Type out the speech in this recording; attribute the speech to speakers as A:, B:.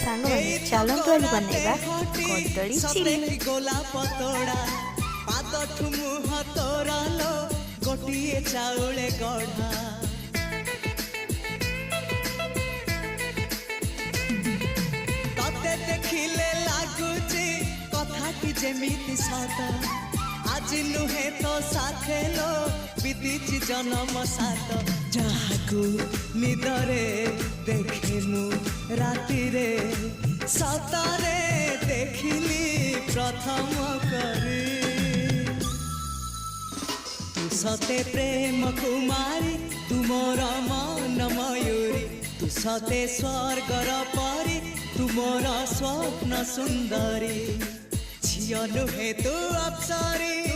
A: सांग माने चलंतु आज बनेगा कदली चिली।
B: गोला पतोड़ा पाद ठुमुह तोरालो गोटिए चाउले गढ़ा तते देखिले लागुची कथा कि जेमिति सत आज नुहे तो साथे लो बीतीची जन्म सात जहाकू निदरे देखे मु राति रे सतरे देखिली प्रथम करी तू सते प्रेम कुमारी तुमर मन मयूरी तू सते स्वर्गर परी तुमर स्वप्न सुंदरी झियो नुहे तू अप्सरी